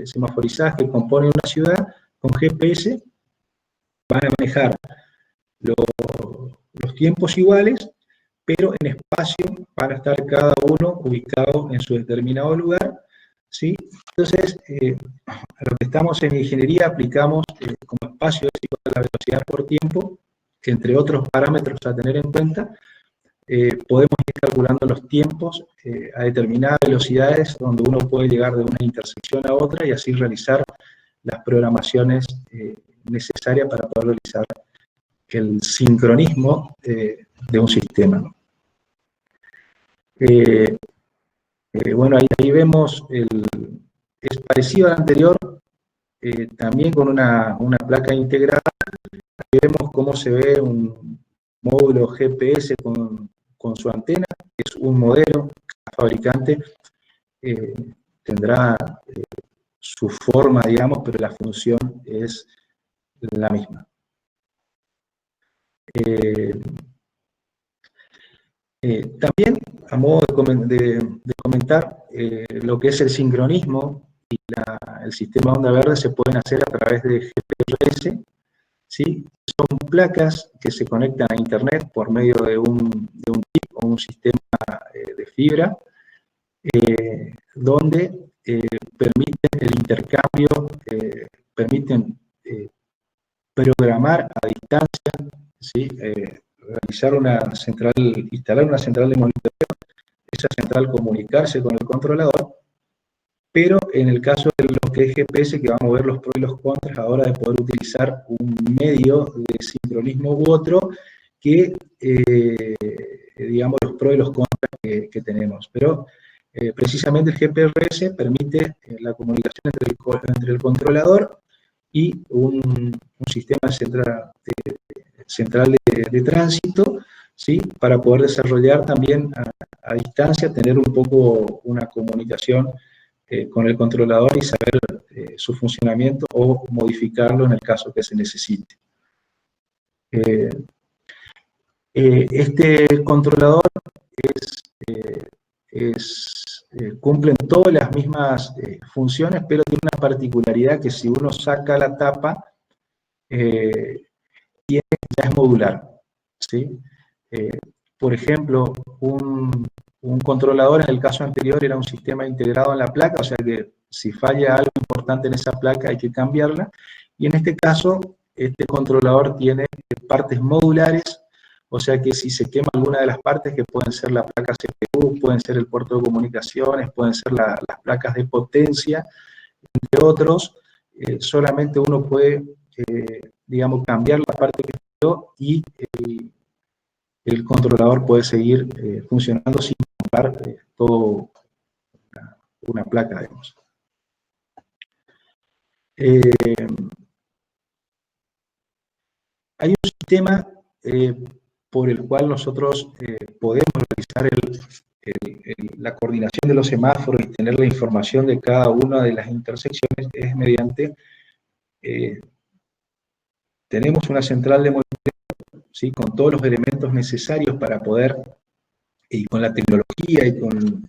semaforizadas que componen una ciudad, con GPS, van a manejar los tiempos iguales, pero en espacio van a estar cada uno ubicado en su determinado lugar, ¿sí? Entonces, a lo que estamos en ingeniería aplicamos como espacio es igual a la velocidad por tiempo, que entre otros parámetros a tener en cuenta, podemos ir calculando los tiempos a determinadas velocidades donde uno puede llegar de una intersección a otra y así realizar las programaciones necesarias para poder realizar el sincronismo de un sistema, ¿no? Bueno, ahí vemos, es parecido al anterior, también con una placa integrada. Aquí vemos cómo se ve un módulo GPS con su antena, es un modelo, cada fabricante tendrá su forma, digamos, pero la función es la misma. También, a modo de comentar, lo que es el sincronismo y el sistema onda verde se pueden hacer a través de GPRS, ¿sí? Son placas que se conectan a Internet por medio de un chip o un sistema de fibra, donde permiten el intercambio, permiten programar a distancia, ¿sí? Instalar una central de monitoreo, esa central comunicarse con el controlador, pero en el caso de lo que es GPS, que vamos a ver los pros y los contras ahora de poder utilizar un medio de sincronismo u otro, que digamos los pros y los contras que tenemos. Pero precisamente el GPRS permite la comunicación entre el controlador y un sistema central de tránsito, ¿sí? Para poder desarrollar también a distancia, tener un poco una comunicación con el controlador y saber su funcionamiento o modificarlo en el caso que se necesite. Este controlador cumple todas las mismas funciones, pero tiene una particularidad que si uno saca la tapa, ya es modular, ¿sí? Por ejemplo, un controlador en el caso anterior era un sistema integrado en la placa, o sea que si falla algo importante en esa placa hay que cambiarla, y en este caso este controlador tiene partes modulares, o sea que si se quema alguna de las partes, que pueden ser la placa CPU, pueden ser el puerto de comunicaciones, pueden ser las placas de potencia, entre otros, solamente uno puede, digamos, cambiar la parte que falló y el controlador puede seguir funcionando sin comprar todo una placa, digamos. Hay un sistema por el cual nosotros podemos realizar la coordinación de los semáforos y tener la información de cada una de las intersecciones, es mediante, tenemos una central de monitoreo, ¿sí? Con todos los elementos necesarios para poder, y con la tecnología y con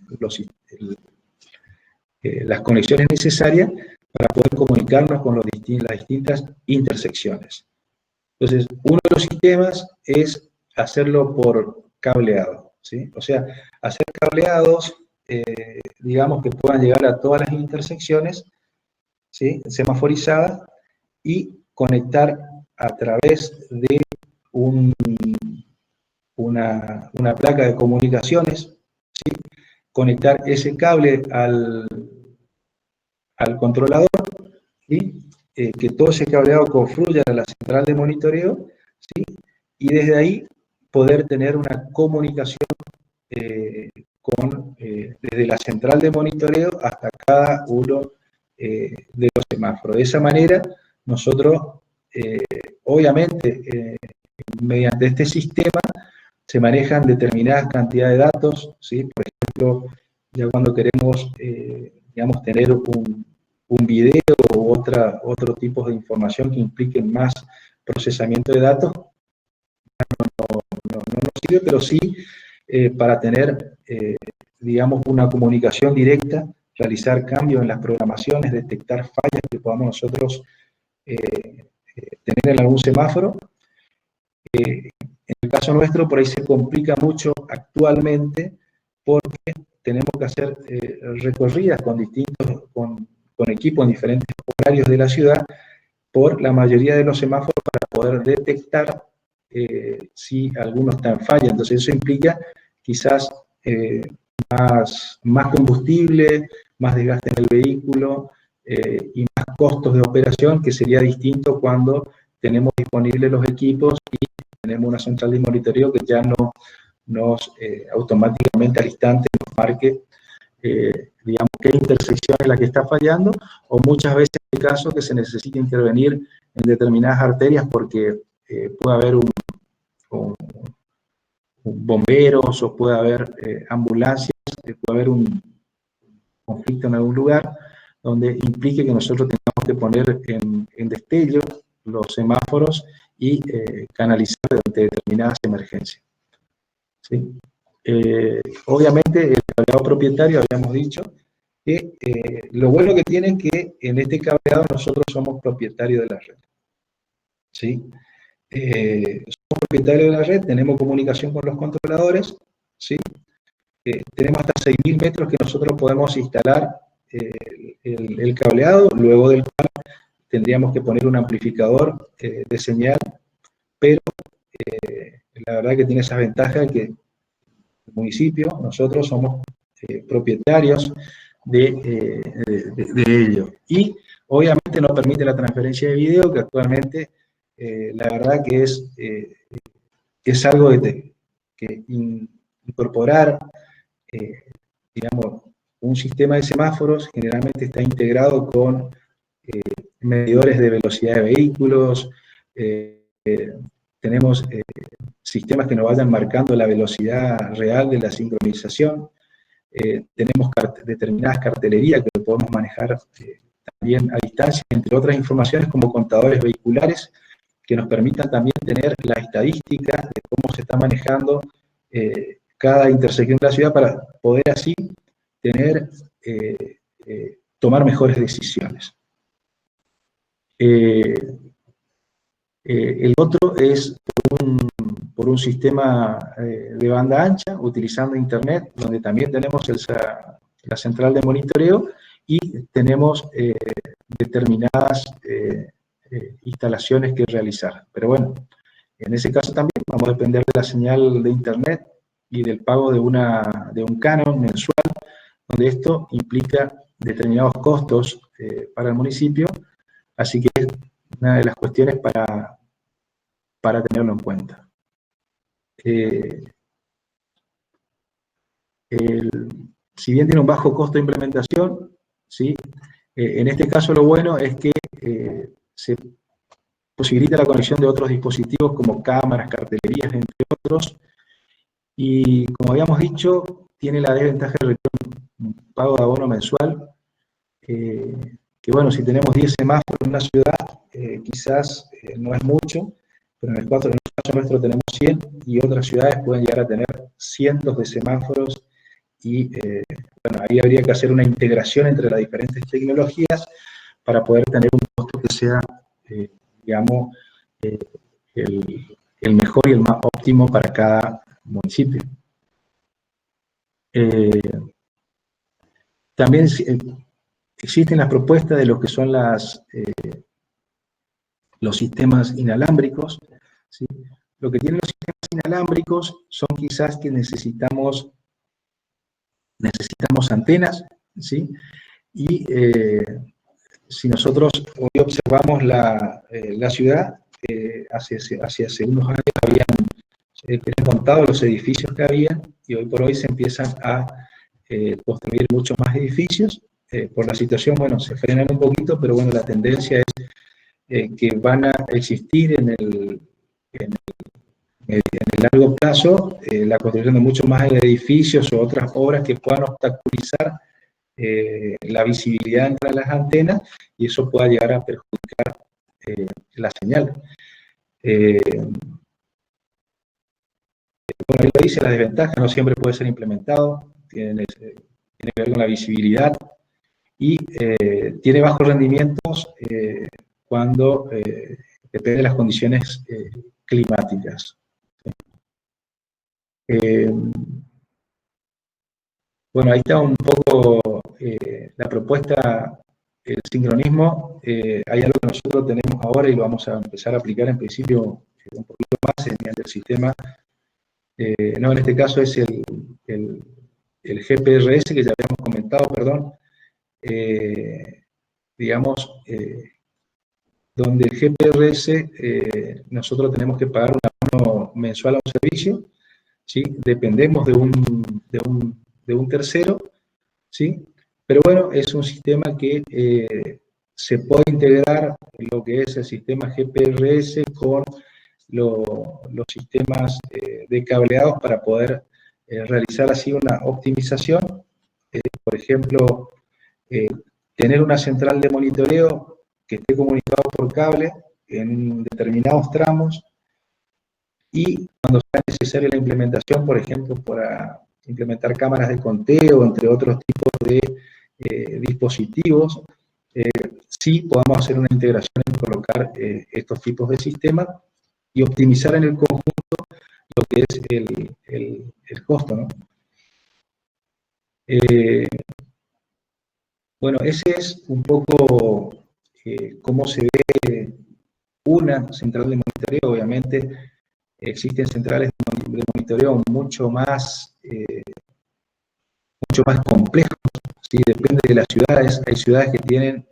las conexiones necesarias para poder comunicarnos con las distintas intersecciones. Entonces, uno de los sistemas es hacerlo por cableado, ¿sí? O sea, hacer cableados, digamos, que puedan llegar a todas las intersecciones, ¿sí? Semaforizadas, y conectar a través de un una placa de comunicaciones, ¿sí? Conectar ese cable al controlador, ¿sí? Que todo ese cableado confluya a la central de monitoreo, ¿sí? Y desde ahí poder tener una comunicación desde la central de monitoreo hasta cada uno de los semáforos. De esa manera, nosotros, obviamente, mediante este sistema, se manejan determinadas cantidades de datos, ¿sí? Por ejemplo, ya cuando queremos, digamos, tener un video u otro tipo de información que implique más procesamiento de datos, no nos sirve, pero sí para tener, digamos, una comunicación directa, realizar cambios en las programaciones, detectar fallas que podamos nosotros tener en algún semáforo. En el caso nuestro, por ahí se complica mucho actualmente porque tenemos que hacer recorridas con equipos en diferentes horarios de la ciudad por la mayoría de los semáforos para poder detectar si alguno está en falla. Entonces eso implica quizás más combustible, más desgaste en el vehículo y más costos de operación, que sería distinto cuando tenemos disponibles los equipos y tenemos una central de monitoreo que ya nos automáticamente al instante nos marque, digamos, qué intersección es la que está fallando, o muchas veces en el caso que se necesita intervenir en determinadas arterias porque puede haber un bomberos o puede haber ambulancias, puede haber un conflicto en algún lugar donde implique que nosotros tengamos que poner en destello los semáforos y canalizar ante determinadas emergencias. ¿Sí? Obviamente el cableado propietario, habíamos dicho, que lo bueno que tiene es que en este cableado nosotros somos propietarios de la red. ¿Sí? Somos propietarios de la red, tenemos comunicación con los controladores, ¿sí? Tenemos hasta 6.000 metros que nosotros podemos instalar el cableado, luego del cual tendríamos que poner un amplificador de señal, pero la verdad que tiene esa ventaja que el municipio, nosotros somos propietarios de ello. Y obviamente no permite la transferencia de video, que actualmente la verdad que es algo que incorporar, digamos, un sistema de semáforos generalmente está integrado con medidores de velocidad de vehículos, tenemos sistemas que nos vayan marcando la velocidad real de la sincronización, tenemos determinadas cartelerías que podemos manejar también a distancia, entre otras informaciones como contadores vehiculares, que nos permitan también tener la estadística de cómo se está manejando cada intersección de la ciudad para poder así tener, tomar mejores decisiones. El otro es por un sistema de banda ancha, utilizando internet, donde también tenemos la central de monitoreo y tenemos determinadas instalaciones que realizar. Pero bueno, en ese caso también vamos a depender de la señal de internet y del pago de un canon mensual, donde esto implica determinados costos para el municipio, así que es una de las cuestiones para tenerlo en cuenta. Si bien tiene un bajo costo de implementación, ¿sí? En este caso lo bueno es que se posibilita la conexión de otros dispositivos como cámaras, cartelerías, entre otros, y como habíamos dicho, tiene la desventaja de un pago de abono mensual, que bueno, si tenemos 10 semáforos en una ciudad, quizás no es mucho, pero en el caso nuestro tenemos 100 y otras ciudades pueden llegar a tener cientos de semáforos y bueno, ahí habría que hacer una integración entre las diferentes tecnologías para poder tener un costo que sea, digamos, el mejor y el más óptimo para cada municipio. También existen las propuestas de lo que son los sistemas inalámbricos, ¿sí? Lo que tienen los sistemas inalámbricos son quizás que necesitamos antenas, ¿sí? Y si nosotros hoy observamos la ciudad, hace unos años habían contado los edificios que había, y hoy por hoy se empiezan a construir muchos más edificios. Por la situación, bueno, se frenan un poquito, pero bueno, la tendencia es que van a existir en el largo plazo la construcción de muchos más edificios o otras obras que puedan obstaculizar la visibilidad entre las antenas, y eso pueda llegar a perjudicar la señal. Bueno, ahí lo dice, la desventaja no siempre puede ser implementado, tiene que ver con la visibilidad, y tiene bajos rendimientos cuando depende de las condiciones climáticas. Bueno, ahí está un poco la propuesta, el sincronismo. Hay algo que nosotros tenemos ahora y lo vamos a empezar a aplicar en principio un poquito más mediante el sistema. No, en este caso es el GPRS que ya habíamos comentado, perdón. Digamos, donde el GPRS nosotros tenemos que pagar un abono mensual a un servicio, ¿sí? Dependemos de un tercero, ¿sí? Pero bueno, es un sistema que se puede integrar en lo que es el sistema GPRS con los sistemas de cableados para poder realizar así una optimización. Por ejemplo, tener una central de monitoreo que esté comunicado por cable en determinados tramos, y cuando sea necesaria la implementación, por ejemplo, para implementar cámaras de conteo, entre otros tipos de dispositivos, sí podamos hacer una integración y colocar estos tipos de sistemas y optimizar en el conjunto lo que es el costo, ¿no? Bueno, ese es un poco cómo se ve una central de monitoreo. Obviamente existen centrales de monitoreo mucho más complejos, ¿sí? Depende de las ciudades. Hay ciudades que tienen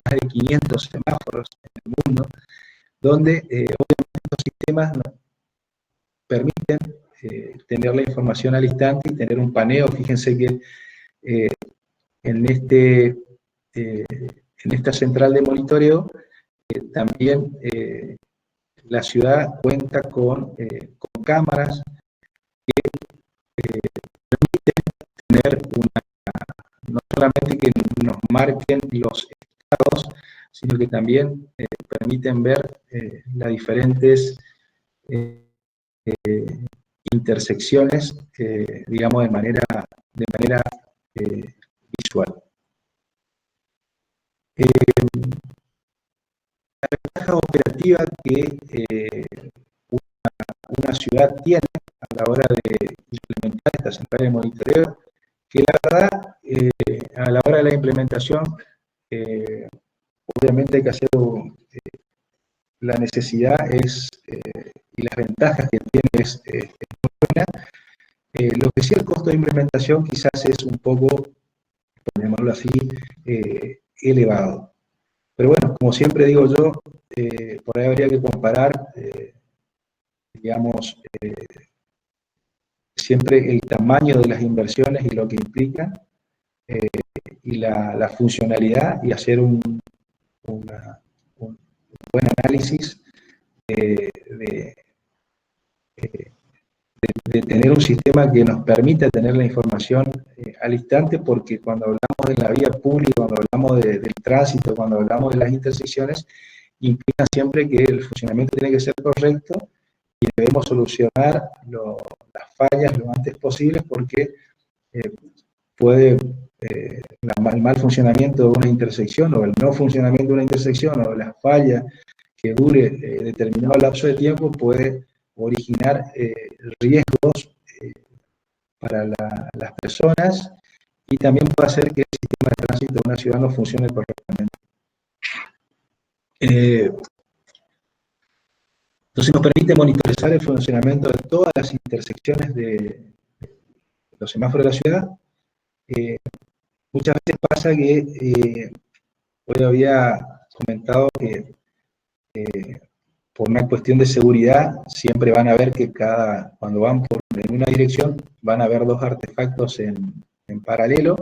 más de 500 semáforos en el mundo, donde obviamente los sistemas nos permiten tener la información al instante y tener un paneo. Fíjense que en esta central de monitoreo también la ciudad cuenta con cámaras que permiten tener no solamente que nos marquen los estados, sino que también permiten ver las diferentes intersecciones, digamos, de manera visual. La ventaja operativa que una ciudad tiene a la hora de implementar esta central de monitoreo, que la verdad, a la hora de la implementación, obviamente hay que hacer la necesidad y las ventajas que tiene es muy buena. Lo que sí, el costo de implementación quizás es un poco, por llamarlo así, elevado. Pero bueno, como siempre digo yo, por ahí habría que comparar, digamos, siempre el tamaño de las inversiones y lo que implican, y la funcionalidad, y hacer un buen análisis de tener un sistema que nos permita tener la información al instante, porque cuando hablamos de la vía pública, cuando hablamos del tránsito, cuando hablamos de las intersecciones, implica siempre que el funcionamiento tiene que ser correcto y debemos solucionar las fallas lo antes posible, porque puede el mal funcionamiento de una intersección, o el no funcionamiento de una intersección, o la falla que dure determinado lapso de tiempo, puede originar riesgos para las personas, y también puede hacer que el sistema de tránsito de una ciudad no funcione correctamente. Entonces nos permite monitorizar el funcionamiento de todas las intersecciones de los semáforos de la ciudad. Muchas veces pasa que, hoy había comentado que por una cuestión de seguridad, siempre van a ver que cuando van en una dirección, van a haber dos artefactos en paralelo,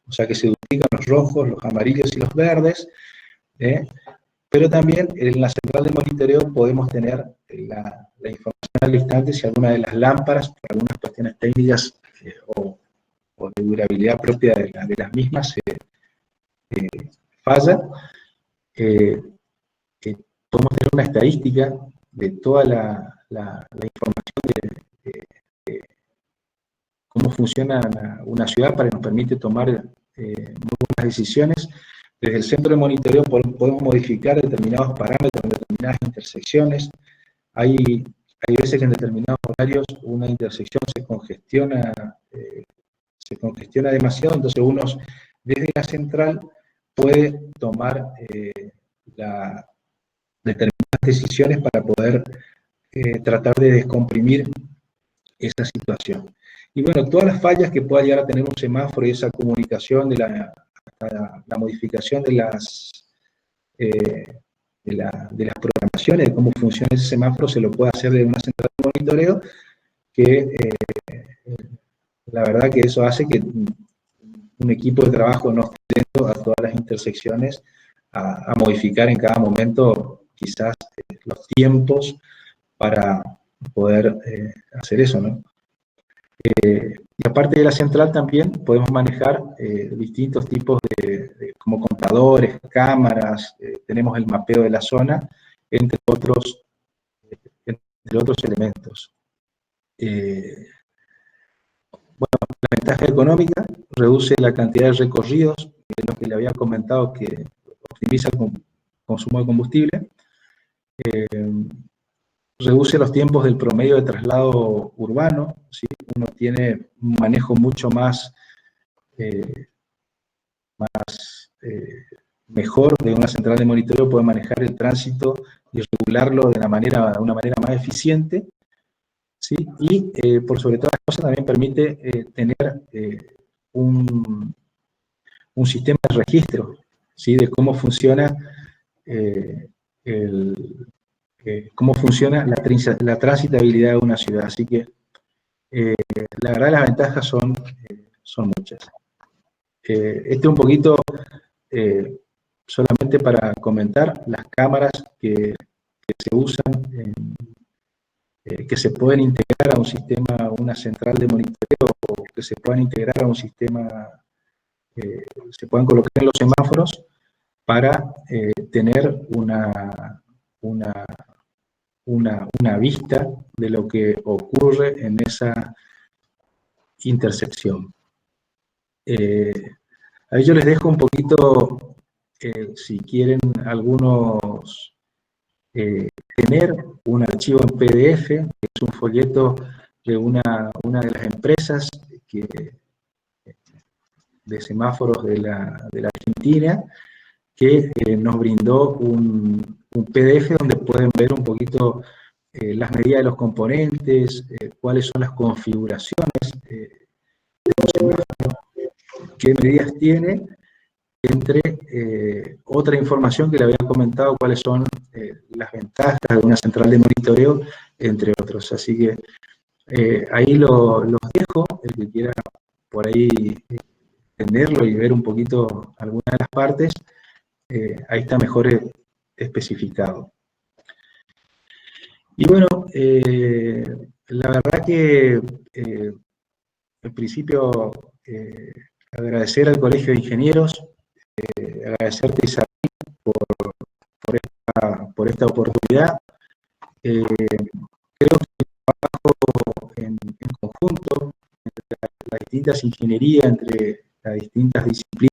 o sea que se duplican los rojos, los amarillos y los verdes, pero también en la central de monitoreo podemos tener la información al instante si alguna de las lámparas, por algunas cuestiones técnicas o de durabilidad propia de las mismas, falla. Podemos tener una estadística de toda la información de cómo funciona una ciudad para que nos permite tomar muy buenas decisiones. Desde el centro de monitoreo podemos modificar determinados parámetros en determinadas intersecciones. Hay veces que en determinados horarios una intersección se congestiona demasiado, entonces uno desde la central puede tomar determinadas decisiones para poder tratar de descomprimir esa situación. Y bueno, todas las fallas que pueda llegar a tener un semáforo y esa comunicación de la modificación de las programaciones, de cómo funciona ese semáforo, se lo puede hacer de una central de monitoreo, que la verdad que eso hace que un equipo de trabajo no esté yendo a todas las intersecciones a modificar en cada momento quizás los tiempos para poder hacer eso, ¿no? Y aparte de la central también podemos manejar distintos tipos como contadores, cámaras, tenemos el mapeo de la zona, entre otros elementos. Bueno, la ventaja económica reduce la cantidad de recorridos, que es lo que le había comentado, que optimiza el consumo de combustible, reduce los tiempos del promedio de traslado urbano, ¿sí? Uno tiene un manejo mucho más mejor de una central de monitoreo, puede manejar el tránsito y regularlo de una manera más eficiente, ¿sí? Y por sobre todas las cosas también permite tener un sistema de registro, ¿sí? De cómo funciona cómo funciona la transitabilidad de una ciudad. Así que la verdad las ventajas son muchas. Este es un poquito solamente para comentar las cámaras que se usan, que se pueden integrar a un sistema, a una central de monitoreo, o que se puedan integrar a un sistema, se puedan colocar en los semáforos para tener una vista de lo que ocurre en esa intersección. Ahí yo les dejo un poquito, si quieren algunos, tener un archivo en PDF, que es un folleto de una de las empresas de semáforos de la Argentina, que nos brindó un PDF donde pueden ver un poquito las medidas de los componentes, cuáles son las configuraciones de los semáforos, qué medidas tiene, entre otra información que le había comentado, cuáles son las ventajas de una central de monitoreo, entre otros. Así que ahí los dejo, el que quiera por ahí entenderlo y ver un poquito algunas de las partes, ahí está mejor especificado. Y bueno, la verdad que en principio agradecer al Colegio de Ingenieros, agradecerte, Isabel, por esta oportunidad. Creo que el trabajo en conjunto entre las distintas ingenierías, entre las distintas disciplinas,